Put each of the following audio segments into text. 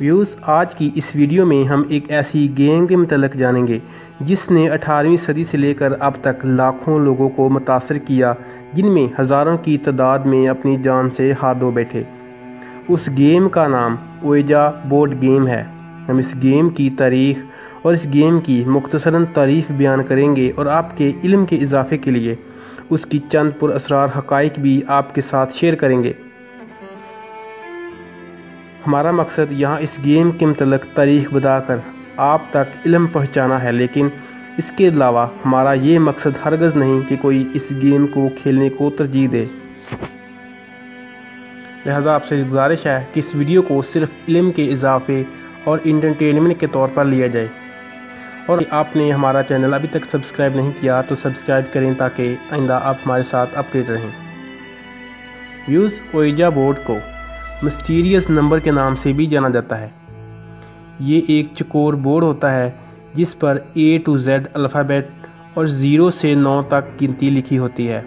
Views, आज की इस वीडियो में हम एक ऐसी गेम के मतलब जानेंगे जिसने 18वीं सदी से लेकर अब तक लाखों लोगों को मुतासर किया, जिनमें हज़ारों की तादाद में अपनी जान से हाथ धो बैठे। उस गेम का नाम ओएजा बोर्ड गेम है। हम इस गेम की तारीख़ और इस गेम की मुख्तसरन तारीफ़ बयान करेंगे और आपके इल्म के इजाफे के लिए उसकी चंद पुरअसरार हक़ाइक़ भी आपके साथ शेयर करेंगे। हमारा मकसद यहाँ इस गेम के मतलब तारीख़ बताकर आप तक इल्म पहुँचाना है, लेकिन इसके अलावा हमारा ये मकसद हरगज़ नहीं कि कोई इस गेम को खेलने को तरजीह दे। लिहाजा आपसे गुजारिश है कि इस वीडियो को सिर्फ इल्म के इजाफे और इंटरटेनमेंट के तौर पर लिया जाए। और आपने हमारा चैनल अभी तक सब्सक्राइब नहीं किया तो सब्सक्राइब करें ताकि आइंदा आप हमारे साथ अपडेट रहें। व्यूज़, ओएजा बोर्ड को मिस्टीरियस नंबर के नाम से भी जाना जाता है। ये एक चकोर बोर्ड होता है जिस पर A to Z अल्फ़ाबेट और 0 से 9 तक गिनती लिखी होती है।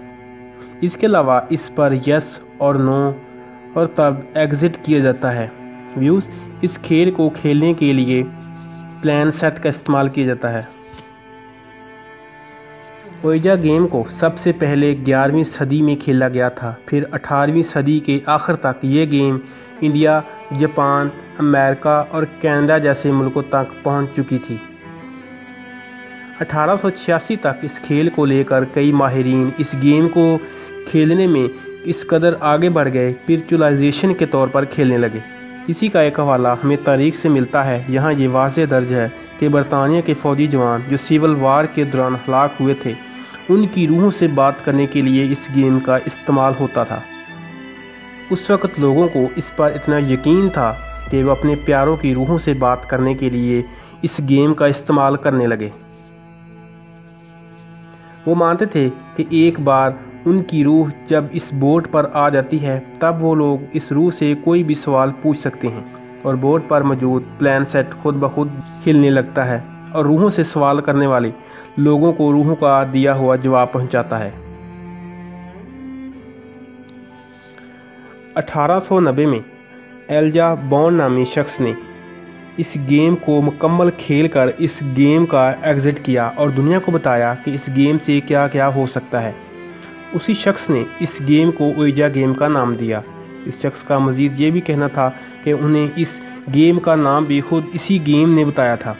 इसके अलावा इस पर यस और नो और तब एग्ज़िट किया जाता है। व्यूज़, इस खेल को खेलने के लिए प्लान सेट का इस्तेमाल किया जाता है। ओएजा गेम को सबसे पहले 11वीं सदी में खेला गया था। फिर 18वीं सदी के आखिर तक ये गेम इंडिया, जापान, अमेरिका और कनाडा जैसे मुल्कों तक पहुंच चुकी थी। 1886 तक इस खेल को लेकर कई माहिरीन इस गेम को खेलने में इस कदर आगे बढ़ गए, स्पिरिचुअलाइजेशन के तौर पर खेलने लगे। इसी का एक हवाला हमें तारीख से मिलता है। यहाँ ये वाज़ेह दर्ज है कि बरतानिया के फ़ौजी जवान जो सिविल वार के दौरान हलाक हुए थे, उनकी रूहों से बात करने के लिए इस गेम का इस्तेमाल होता था। उस वक़्त लोगों को इस पर इतना यकीन था कि वो अपने प्यारों की रूहों से बात करने के लिए इस गेम का इस्तेमाल करने लगे। वो मानते थे कि एक बार उनकी रूह जब इस बोर्ड पर आ जाती है तब वो लोग इस रूह से कोई भी सवाल पूछ सकते हैं और बोर्ड पर मौजूद प्लान सेट खुद ब खुद हिलने लगता है और रूहों से सवाल करने वाले लोगों को रूहों का दिया हुआ जवाब पहुंचाता है। 1890 में एल्जा बॉन्ड नामी शख्स ने इस गेम को मुकम्मल खेल कर इस गेम का एग्ज़िट किया और दुनिया को बताया कि इस गेम से क्या क्या हो सकता है। उसी शख्स ने इस गेम को ओएजा गेम का नाम दिया। इस शख्स का मज़ीद ये भी कहना था कि उन्हें इस गेम का नाम भी खुद इसी गेम ने बताया था।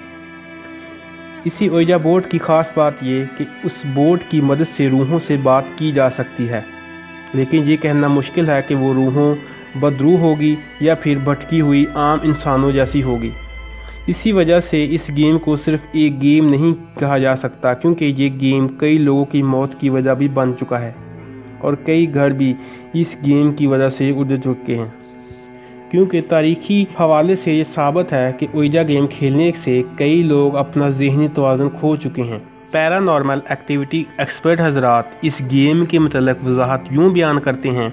इसी ओएजा बोर्ड की ख़ास बात ये कि उस बोर्ड की मदद से रूहों से बात की जा सकती है, लेकिन ये कहना मुश्किल है कि वो रूहों बदरूह होगी या फिर भटकी हुई आम इंसानों जैसी होगी। इसी वजह से इस गेम को सिर्फ एक गेम नहीं कहा जा सकता, क्योंकि ये गेम कई लोगों की मौत की वजह भी बन चुका है और कई घर भी इस गेम की वजह से उजड़ चुके हैं। क्योंकि तारीख़ी हवाले से ये साबित है कि ओएजा गेम खेलने से कई लोग अपना ज़हनी तवाज़ुन खो चुके हैं। पैरानॉर्मल एक्टिविटी एक्सपर्ट हजरात इस गेम के मतलब वजाहत यूँ बयान करते हैं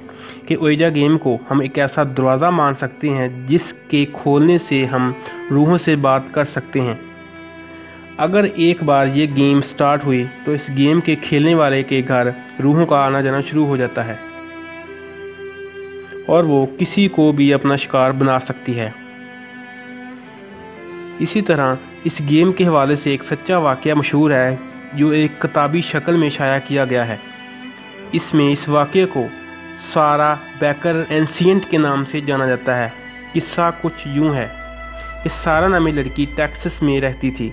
कि ओएजा गेम को हम एक ऐसा दरवाज़ा मान सकते हैं जिसके खोलने से हम रूहों से बात कर सकते हैं। अगर एक बार ये गेम स्टार्ट हुई तो इस गेम के खेलने वाले के घर रूहों का आना जाना शुरू हो जाता है और वो किसी को भी अपना शिकार बना सकती है। इसी तरह इस गेम के हवाले से एक सच्चा वाक़या मशहूर है जो एक किताबी शक्ल में शाया किया गया है। इसमें इस वाक़े को सारा बेकर एंशिएंट के नाम से जाना जाता है। किस्सा कुछ यूँ है कि सारा नामी लड़की टेक्सास में रहती थी।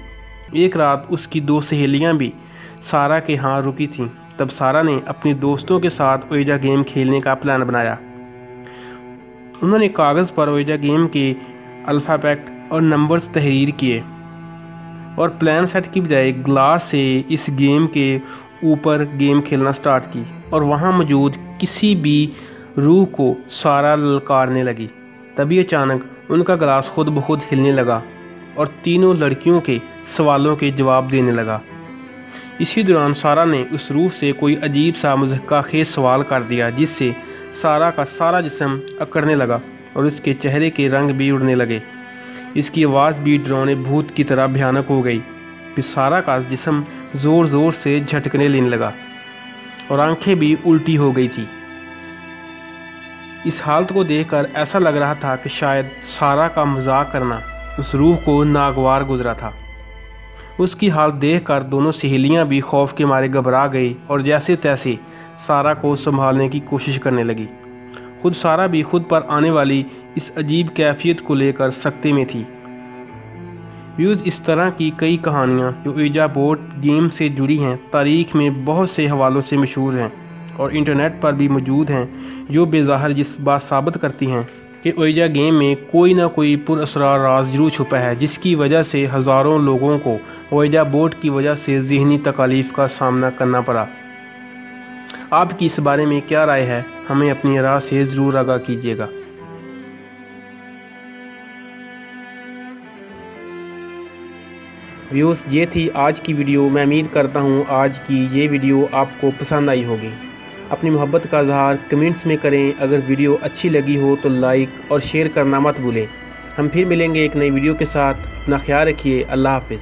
एक रात उसकी दो सहेलियाँ भी सारा के यहाँ रुकी थीं। तब सारा ने अपने दोस्तों के साथ ओएजा गेम खेलने का प्लान बनाया। उन्होंने कागज़ पर ओएजा गेम के अल्फ़ाबेट और नंबर्स तहरीर किए और प्लान सेट की बजाय ग्लास से इस गेम के ऊपर गेम खेलना स्टार्ट की और वहाँ मौजूद किसी भी रूह को सारा ललकारने लगी। तभी अचानक उनका ग्लास खुद ब खुद हिलने लगा और तीनों लड़कियों के सवालों के जवाब देने लगा। इसी दौरान सारा ने उस रूह से कोई अजीब सा मुज़क्काखेज़ सवाल कर दिया, जिससे सारा का सारा जिस्म अकड़ने लगा और उसके चेहरे के रंग भी उड़ने लगे। इसकी आवाज़ भी डरावने भूत की तरह भयानक हो गई। फिर सारा का जिस्म ज़ोर ज़ोर से झटकने लेने लगा और आंखें भी उल्टी हो गई थी। इस हालत को देखकर ऐसा लग रहा था कि शायद सारा का मजाक करना उस रूह को नागवार गुजरा था। उसकी हालत देखकर दोनों सहेलियां भी खौफ के मारे घबरा गई और जैसे तैसे सारा को संभालने की कोशिश करने लगी। खुद सारा भी खुद पर आने वाली इस अजीब कैफियत को लेकर सकते में थी। व्यूज़, इस तरह की कई कहानियाँ जो ओइजा बोर्ड गेम से जुड़ी हैं तारीख में बहुत से हवालों से मशहूर हैं और इंटरनेट पर भी मौजूद हैं, जो बेज़ाहिर जिस बात साबित करती हैं कि ओइजा गेम में कोई ना कोई पुरअसरार राज जरूर छुपा है, जिसकी वजह से हज़ारों लोगों को ओइजा बोर्ड की वजह से ज़हनी तकालीफ का सामना करना पड़ा। आपकी इस बारे में क्या राय है? हमें अपनी राय से ज़रूर आगाह कीजिएगा। व्यूज़, ये थी आज की वीडियो। मैं उम्मीद करता हूँ आज की ये वीडियो आपको पसंद आई होगी। अपनी मोहब्बत का इज़हार कमेंट्स में करें। अगर वीडियो अच्छी लगी हो तो लाइक और शेयर करना मत भूलें। हम फिर मिलेंगे एक नई वीडियो के साथ। अपना ख्याल रखिए। अल्लाह हाफ़िज़।